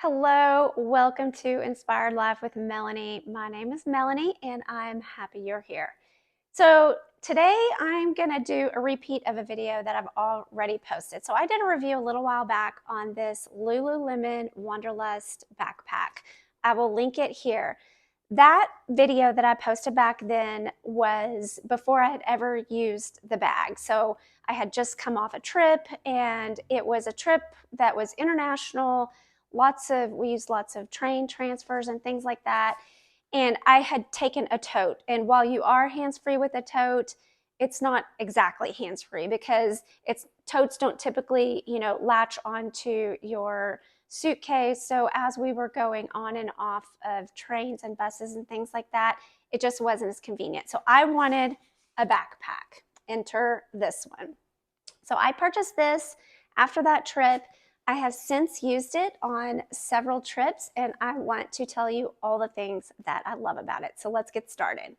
Hello, welcome to Inspired Life with Melanie. My name is Melanie and I'm happy you're here. So today I'm going to do a repeat of a video that I've already posted. So I did a review a little while back on this Lululemon Wunderlust Backpack. I will link it here. That video that I posted back then was before I had ever used the bag. So I had just come off a trip, and it was a trip that was international. We used lots of train transfers and things like that. And I had taken a tote. And while you are hands-free with a tote, it's not exactly hands-free because totes don't typically, latch onto your suitcase. So as we were going on and off of trains and buses and things like that, it just wasn't as convenient. So I wanted a backpack. Enter this one. So I purchased this after that trip. I have since used it on several trips, and I want to tell you all the things that I love about it. So let's get started.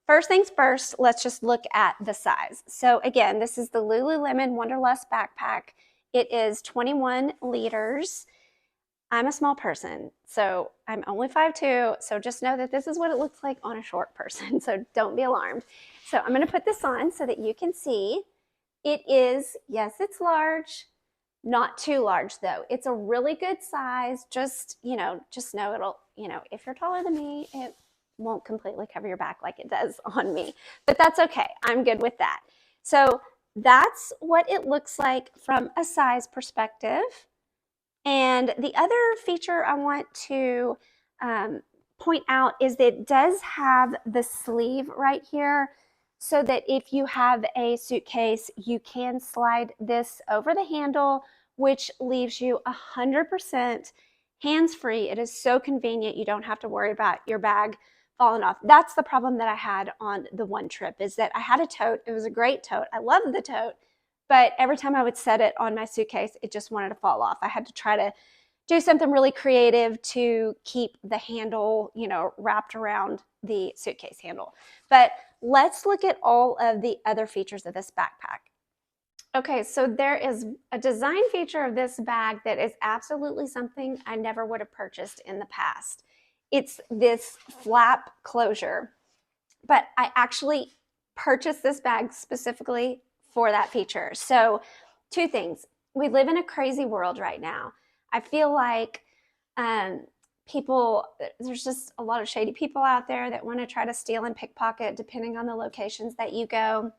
First things first, let's just look at the size. So again, this is the Lululemon Wunderlust Backpack. It is 21 liters. I'm a small person, so I'm only 5'2", so just know that this is what it looks like on a short person, so don't be alarmed. So I'm going to put this on so that you can see. It is, yes, it's large, not too large though. It's a really good size. Just know it'll, if you're taller than me, it won't completely cover your back like it does on me, but that's okay. I'm good with that. So that's what it looks like from a size perspective. And the other feature I want to point out is that it does have the sleeve right here, so that if you have a suitcase, you can slide this over the handle, which leaves you 100% hands-free. It is so convenient. You don't have to worry about your bag falling off. That's the problem that I had on the one trip, is that I had a tote. It was a great tote. I loved the tote. But every time I would set it on my suitcase, it just wanted to fall off. I had to try to do something really creative to keep the handle, wrapped around the suitcase handle. But let's look at all of the other features of this backpack. Okay, so there is a design feature of this bag that is absolutely something I never would have purchased in the past. It's this flap closure, but I actually purchased this bag specifically for that feature. So two things. We live in a crazy world right now. I feel like there's just a lot of shady people out there that want to try to steal and pickpocket depending on the locations that you go.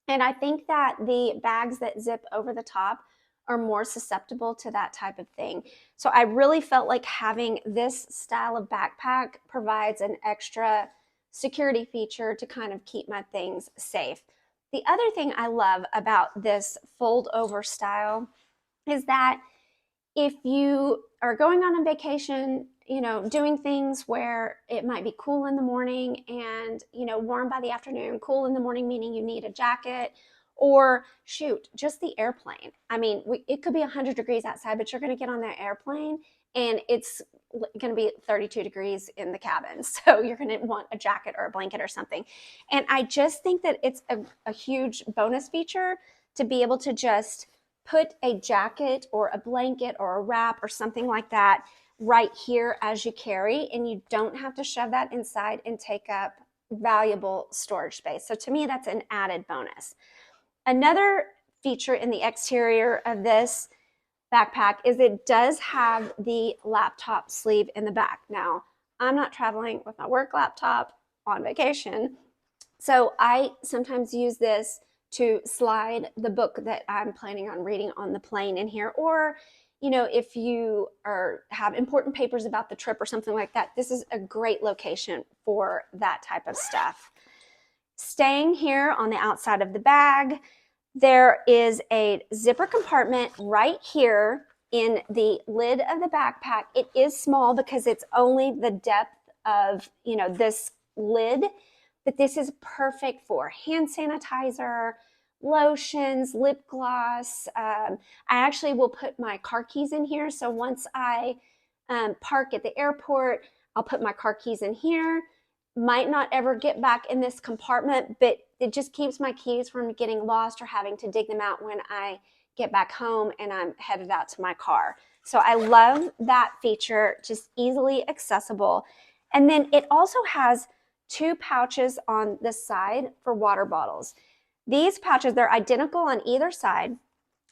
And I think that the bags that zip over the top are more susceptible to that type of thing. So I really felt like having this style of backpack provides an extra security feature to kind of keep my things safe. The other thing I love about this fold over style is that if you are going on a vacation, doing things where it might be cool in the morning and, warm by the afternoon. Cool in the morning meaning you need a jacket, or shoot, just the airplane. I mean, it could be 100 degrees outside, but you're going to get on that airplane and it's going to be 32 degrees in the cabin. So you're going to want a jacket or a blanket or something. And I just think that it's a huge bonus feature to be able to just put a jacket or a blanket or a wrap or something like that right here as you carry, and you don't have to shove that inside and take up valuable storage space. So to me, that's an added bonus. Another feature in the exterior of this backpack is it does have the laptop sleeve in the back. Now, I'm not traveling with my work laptop on vacation, so I sometimes use this to slide the book that I'm planning on reading on the plane in here, or if you have important papers about the trip or something like that, this is a great location for that type of stuff. Staying here on the outside of the bag, there is a zipper compartment right here in the lid of the backpack. It is small because it's only the depth of, this lid, but this is perfect for hand sanitizer, lotions, lip gloss. I actually will put my car keys in here. So once I park at the airport, I'll put my car keys in here. Might not ever get back in this compartment, but it just keeps my keys from getting lost or having to dig them out when I get back home and I'm headed out to my car. So I love that feature, just easily accessible. And then it also has 2 pouches on the side for water bottles. These pouches, they're identical on either side,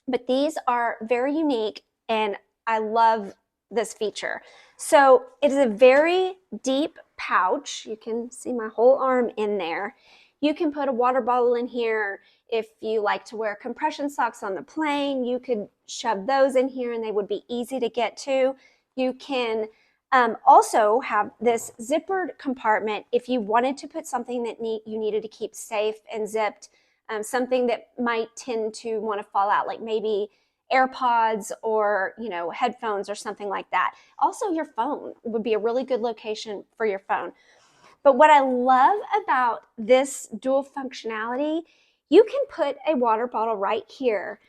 but these are very unique and I love this feature. So it is a very deep pouch. You can see my whole arm in there. You can put a water bottle in here. If you like to wear compression socks on the plane, you could shove those in here and they would be easy to get to. You can also have this zippered compartment if you wanted to put something that you needed to keep safe and zipped, something that might tend to want to fall out, like maybe AirPods or headphones or something like that. Also, your phone would be a really good location for your phone. But what I love about this dual functionality, you can put a water bottle right here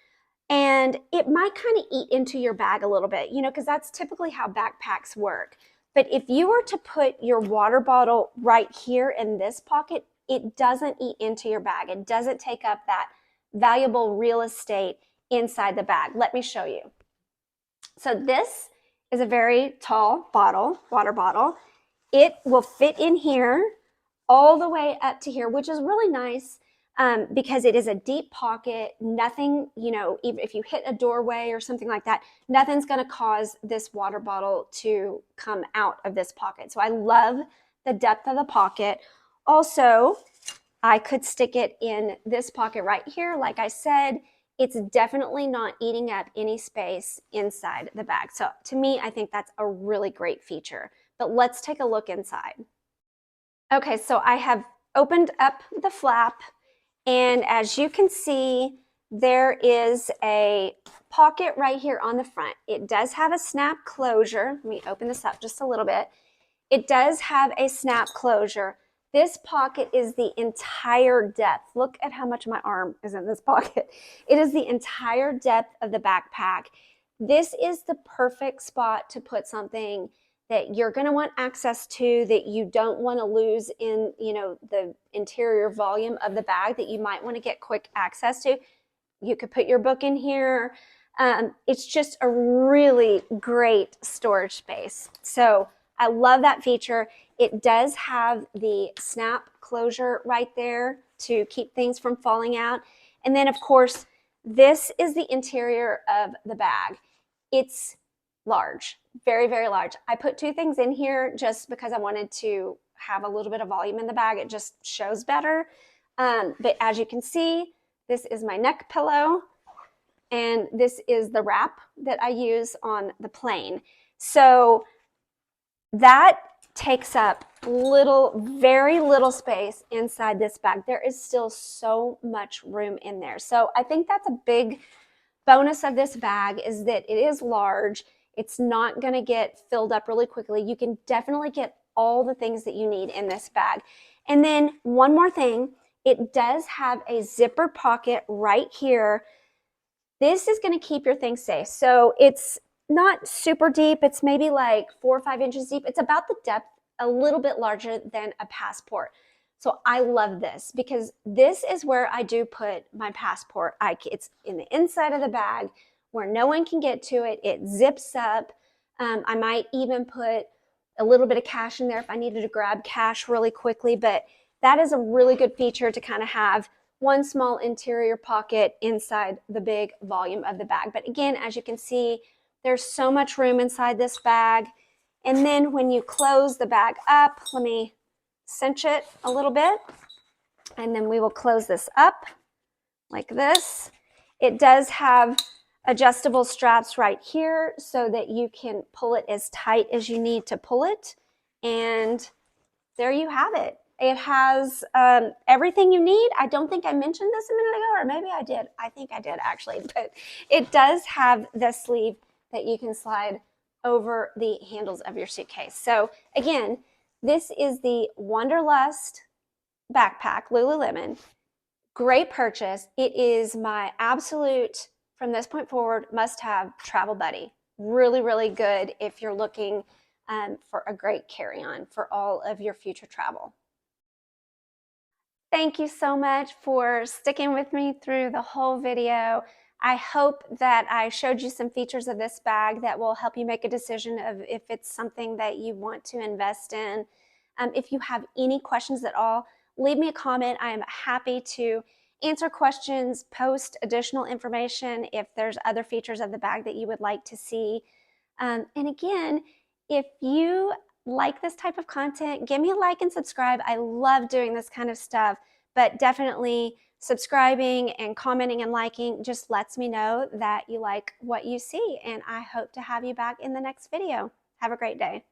and it might kind of eat into your bag a little bit, because that's typically how backpacks work. But if you were to put your water bottle right here in this pocket, it doesn't eat into your bag. It doesn't take up that valuable real estate inside the bag. Let me show you. So this is a very tall water bottle. It will fit in here all the way up to here, which is really nice because it is a deep pocket. Nothing, even if you hit a doorway or something like that, nothing's going to cause this water bottle to come out of this pocket. So I love the depth of the pocket. Also, I could stick it in this pocket right here. Like I said, it's definitely not eating up any space inside the bag. So to me, I think that's a really great feature. But let's take a look inside. Okay, so I have opened up the flap, and as you can see, there is a pocket right here on the front. It does have a snap closure. Let me open this up just a little bit. It does have a snap closure. This pocket is the entire depth. Look at how much my arm is in this pocket. It is the entire depth of the backpack. This is the perfect spot to put something that you're going to want access to, that you don't want to lose in, the interior volume of the bag, that you might want to get quick access to. You could put your book in here. It's just a really great storage space. So I love that feature. It does have the snap closure right there to keep things from falling out. And then, of course, this is the interior of the bag. It's large, very, very large. I put 2 things in here just because I wanted to have a little bit of volume in the bag. It just shows better. But as you can see, this is my neck pillow, and this is the wrap that I use on the plane. So that takes up very little space inside this bag. There is still so much room in there. So I think that's a big bonus of this bag, is that it is large. It's not going to get filled up really quickly. You can definitely get all the things that you need in this bag. And then one more thing, it does have a zipper pocket right here. This is going to keep your things safe. So it's not super deep. It's maybe like 4 or 5 inches deep. It's about the depth, a little bit larger than a passport. So I love this because this is where I do put my passport. It's in the inside of the bag where no one can get to it. It zips up. I might even put a little bit of cash in there if I needed to grab cash really quickly. But that is a really good feature to kind of have one small interior pocket inside the big volume of the bag. But again, as you can see, there's so much room inside this bag. And then when you close the bag up, let me cinch it a little bit, and then we will close this up like this. It does have adjustable straps right here so that you can pull it as tight as you need to pull it. And there you have it. It has everything you need. I don't think I mentioned this a minute ago, or maybe I did. I think I did actually, but it does have the sleeve that you can slide over the handles of your suitcase. So again, this is the Wunderlust Backpack, Lululemon. Great purchase. It is my absolute, from this point forward, must-have travel buddy. Really, really good if you're looking for a great carry-on for all of your future travel. Thank you so much for sticking with me through the whole video. I hope that I showed you some features of this bag that will help you make a decision of if it's something that you want to invest in. If you have any questions at all, leave me a comment. I am happy to answer questions, post additional information if there's other features of the bag that you would like to see. And again, if you like this type of content, give me a like and subscribe. I love doing this kind of stuff, but definitely subscribing and commenting and liking just lets me know that you like what you see. And I hope to have you back in the next video. Have a great day.